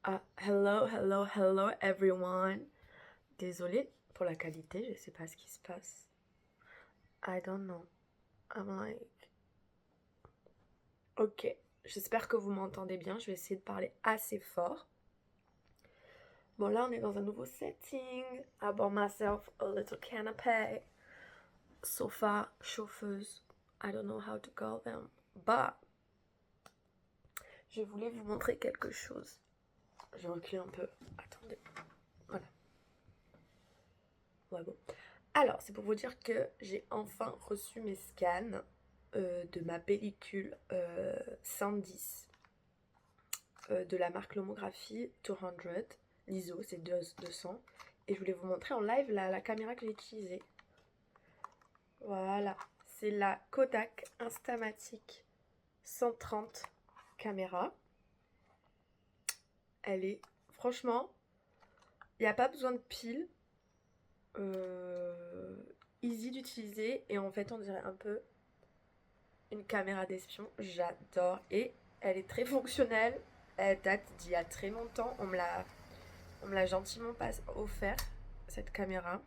Hello everyone. Désolée pour la qualité, je sais pas ce qui se passe. I don't know. I'm like... Ok, j'espère que vous m'entendez bien, je vais essayer de parler assez fort. Bon là on est dans un nouveau setting. I bought myself a little canapé. Sofa, chauffeuse. I don't know how to call them. But... je voulais vous montrer quelque chose. Je recule un peu. Attendez. Voilà. Ouais, bon. Alors, c'est pour vous dire que j'ai enfin reçu mes scans de ma pellicule 110 de la marque Lomographie 200. L'ISO, c'est 200. Et je voulais vous montrer en live la caméra que j'ai utilisée. Voilà, c'est la Kodak Instamatic 130 caméra. Elle est, franchement, il n'y a pas besoin de pile. Easy d'utiliser et en fait on dirait un peu une caméra d'espion. J'adore et elle est très fonctionnelle. Elle date d'il y a très longtemps. On me l'a gentiment offert, cette caméra.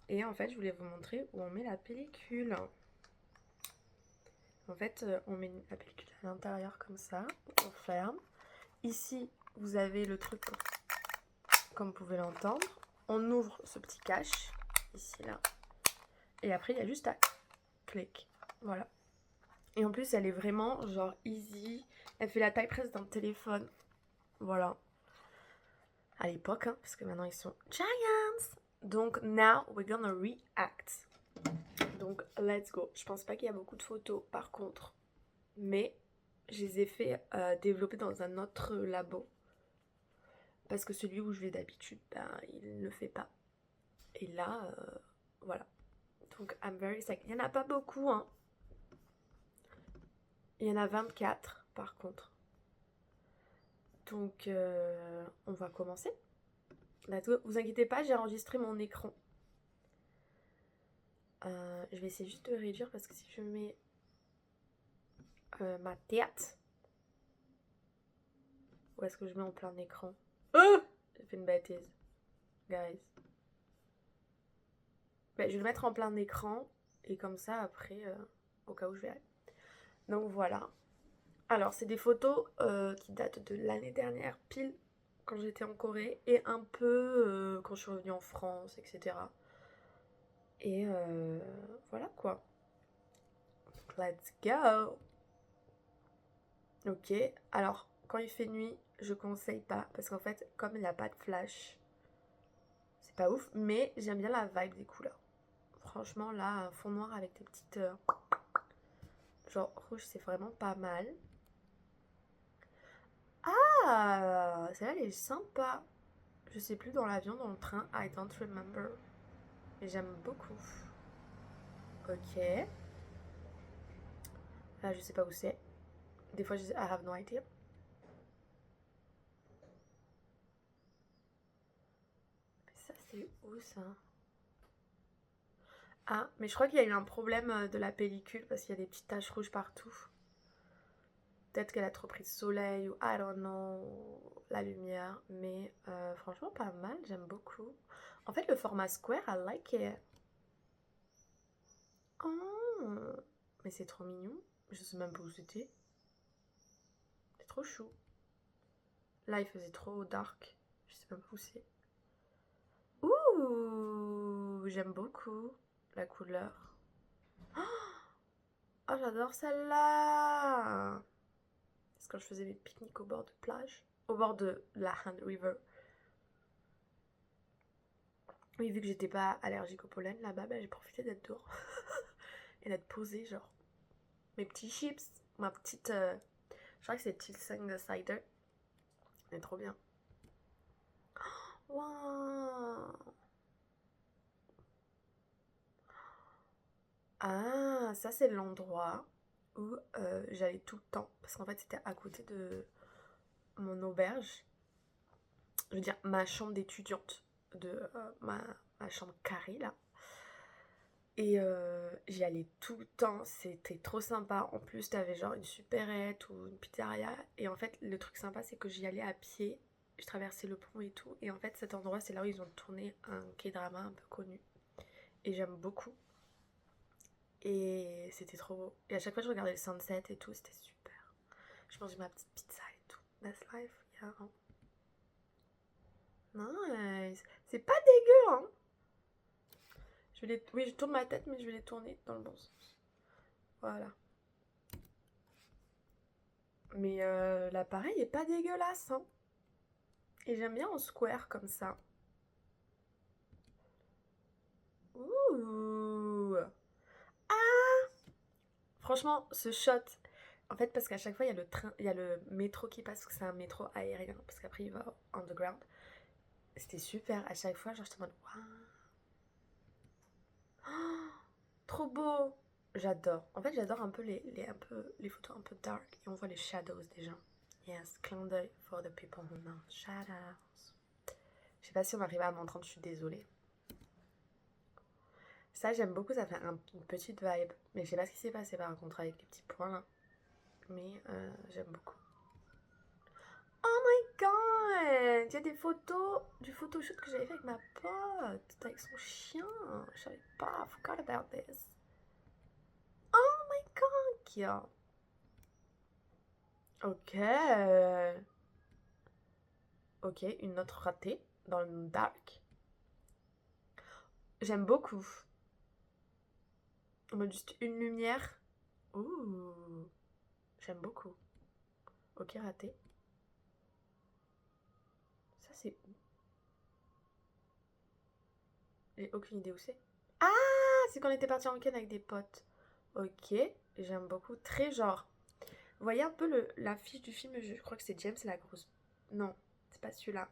Et en fait je voulais vous montrer où on met la pellicule. En fait on met la pellicule à l'intérieur comme ça. On ferme. Ici vous avez le truc comme vous pouvez l'entendre. On ouvre ce petit cache ici là. Et après il y a juste à clic. Voilà. Et en plus, elle est vraiment genre easy. Elle fait la taille presque d'un téléphone. Voilà. À l'époque, hein, parce que maintenant ils sont giants. Donc, now we're gonna react. Donc, let's go. Je pense pas qu'il y a beaucoup de photos par contre. Mais je les ai fait développer dans un autre labo. Parce que celui où je vais d'habitude, ben, il ne le fait pas. Et là, voilà. Donc, I'm very sad. Il n'y en a pas beaucoup, hein. Il y en a 24 par contre. Donc, on va commencer. Vous inquiétez pas, j'ai enregistré mon écran. Je vais essayer juste de réduire parce que si je mets ma tête, où est-ce que je mets en plein écran? J'ai fait une bêtise, guys. Ben, je vais le mettre en plein écran et comme ça après, au cas où je vais aller. Donc voilà. Alors c'est des photos qui datent de l'année dernière, pile quand j'étais en Corée et un peu quand je suis revenue en France, etc. Et voilà quoi. Let's go! Ok, alors quand il fait nuit, je conseille pas parce qu'en fait, comme il n'y a pas de flash, c'est pas ouf, mais j'aime bien la vibe des couleurs. Franchement, là, un fond noir avec des petites. Genre rouge, c'est vraiment pas mal. Ah, celle-là, elle est sympa. Je sais plus dans l'avion, dans le train, I don't remember. Mais j'aime beaucoup. Ok. Là, je sais pas où c'est. Des fois, I have no idea. Ça, c'est où ça? Ah, mais je crois qu'il y a eu un problème de la pellicule parce qu'il y a des petites taches rouges partout. Peut-être qu'elle a trop pris de soleil ou I don't know, la lumière. Mais franchement, pas mal, j'aime beaucoup. En fait, le format square, I like it. Oh, mais c'est trop mignon. Je sais même pas où c'était. C'est trop chou. Là, il faisait trop dark. Je sais même pas où c'est. Ouh, j'aime beaucoup la couleur. Oh, j'adore celle-là. C'est quand je faisais mes pique-niques au bord de plage. Au bord de la Hand River. Oui, vu que j'étais pas allergique au pollen là-bas, bah, j'ai profité d'être dehors. Et d'être posée, genre. Mes petits chips, ma petite. Je crois que c'est Tilsung Cider. Elle est trop bien. Waouh! Ah, ça c'est l'endroit où j'allais tout le temps. Parce qu'en fait, c'était à côté de mon auberge. Je veux dire, ma chambre d'étudiante. De ma chambre carrée là. Et j'y allais tout le temps, c'était trop sympa. En plus, t'avais genre une supérette ou une pizzeria. Et en fait, le truc sympa, c'est que j'y allais à pied. Je traversais le pont et tout. Et en fait, cet endroit, c'est là où ils ont tourné un K-drama un peu connu. Et j'aime beaucoup. Et c'était trop beau. Et à chaque fois, je regardais le sunset et tout, c'était super. Je mangeais ma petite pizza et tout. That's life, yeah. Nice. C'est pas dégueu, hein. Oui, je tourne ma tête, mais je vais les tourner dans le bon sens. Voilà. Mais l'appareil est pas dégueulasse, hein. Et j'aime bien en square comme ça. Ouh. Ah. Franchement, ce shot. En fait, parce qu'à chaque fois, il y a le train, il y a le métro qui passe, parce que c'est un métro aérien, parce qu'après, il va underground. C'était super. À chaque fois, genre, j'étais en mode, waouh. Oh, trop beau. J'adore. En fait, j'adore un peu les photos un peu dark, et on voit les shadows des gens. Yes, clin d'œil for the people who know. Shadows. Je sais pas si on arrive à m'entendre, je suis désolée. Ça, j'aime beaucoup, ça fait une petite vibe. Mais je sais pas ce qui s'est passé par contre avec les petits points là. Mais j'aime beaucoup. Oh my god! Il y a des photos du photoshoot que j'avais fait avec ma pote, avec son chien. Je savais pas, I forgot about this. Oh my god, cute. Ok. Ok, une autre ratée dans le dark. J'aime beaucoup. En mode juste une lumière. Ouh. J'aime beaucoup. Ok, raté. Ça, c'est où? J'ai aucune idée où c'est. Ah, c'est quand on était parti en week-end avec des potes. Ok, j'aime beaucoup. Très genre. Vous voyez un peu l'affiche du film, je crois que c'est James et la grosse. Non, c'est pas celui-là.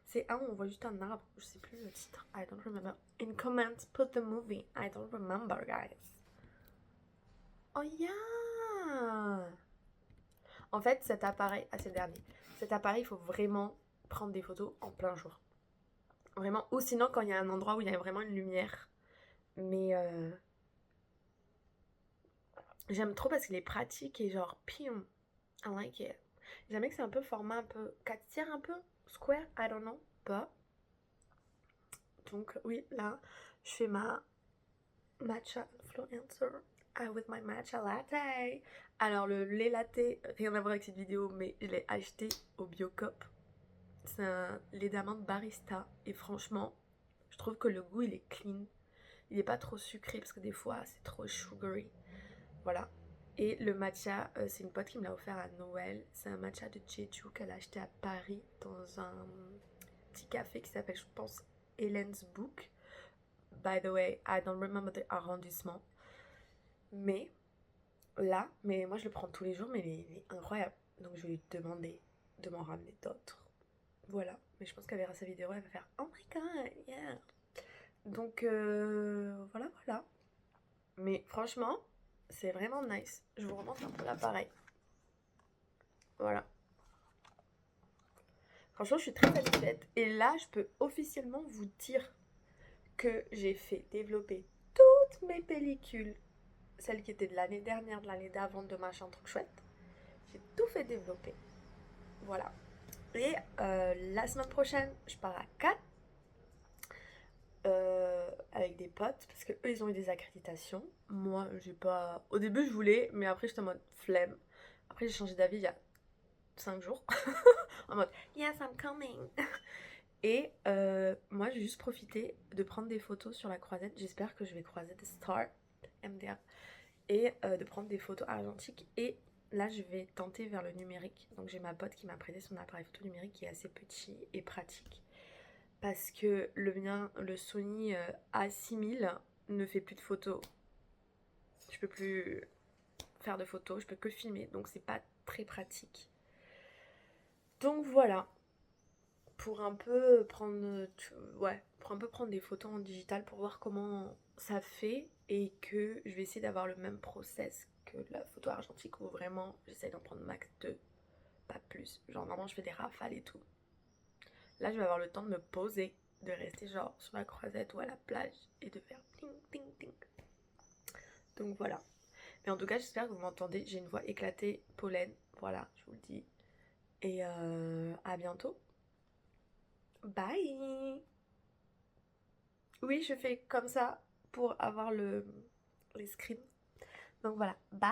C'est un où on voit juste un arbre. Je sais plus le titre. I don't remember. In comment, put the movie. I don't remember, guys. Oh yeah! En fait, cet appareil, c'est le dernier. Cet appareil, il faut vraiment prendre des photos en plein jour. Vraiment. Ou sinon, quand il y a un endroit où il y a vraiment une lumière. Mais j'aime trop parce qu'il est pratique et genre, pium. I like it. J'aime que c'est un peu format un peu 4 tiers, un peu square, I don't know, pas. Donc oui, là, je fais ma matcha influencer with my matcha latte. Alors le lait latte, rien à voir avec cette vidéo, mais je l'ai acheté au Biocop. C'est un lait d'amande barista et franchement, je trouve que le goût il est clean. Il est pas trop sucré parce que des fois c'est trop sugary. Voilà. Et le matcha, c'est une pote qui me l'a offert à Noël. C'est un matcha de Jeju qu'elle a acheté à Paris dans un petit café qui s'appelle, je pense, Helen's Book. By the way, I don't remember the arrondissement. Mais là, mais moi je le prends tous les jours, mais il est incroyable. Donc je vais lui demander de m'en ramener d'autres. Voilà. Mais je pense qu'elle verra sa vidéo, elle va faire oh my god, yeah. Donc voilà, voilà. Mais franchement, c'est vraiment nice. Je vous remontre un peu l'appareil. Voilà. Franchement, je suis très satisfaite. Et là, je peux officiellement vous dire que j'ai fait développer toutes mes pellicules. Celles qui étaient de l'année dernière, de l'année d'avant, de machin truc chouette. J'ai tout fait développer. Voilà. Et la semaine prochaine, je pars à Cannes. Avec des potes parce que eux ils ont eu des accréditations. Moi j'ai pas. Au début je voulais, mais après j'étais en mode flemme. Après j'ai changé d'avis il y a 5 jours. En mode yes I'm coming. Et moi j'ai juste profité de prendre des photos sur la croisette. J'espère que je vais croiser des stars MDR. Et de prendre des photos argentiques. Et là je vais tenter vers le numérique. Donc j'ai ma pote qui m'a prêté son appareil photo numérique qui est assez petit et pratique. Parce que le mien, le Sony A6000 ne fait plus de photos. Je peux plus faire de photos, je peux que filmer, donc c'est pas très pratique. Donc voilà, pour un peu prendre, pour un peu prendre des photos en digital pour voir comment ça fait et que je vais essayer d'avoir le même process que la photo argentique où vraiment j'essaie d'en prendre max 2, pas plus. Genre normalement je fais des rafales et tout. Là je vais avoir le temps de me poser, de rester genre sur la croisette ou à la plage et de faire ting ting ting. Donc voilà. Mais en tout cas, j'espère que vous m'entendez. J'ai une voix éclatée, pollen. Voilà, je vous le dis. Et à bientôt. Bye. Oui, je fais comme ça pour avoir les screens. Donc voilà. Bye.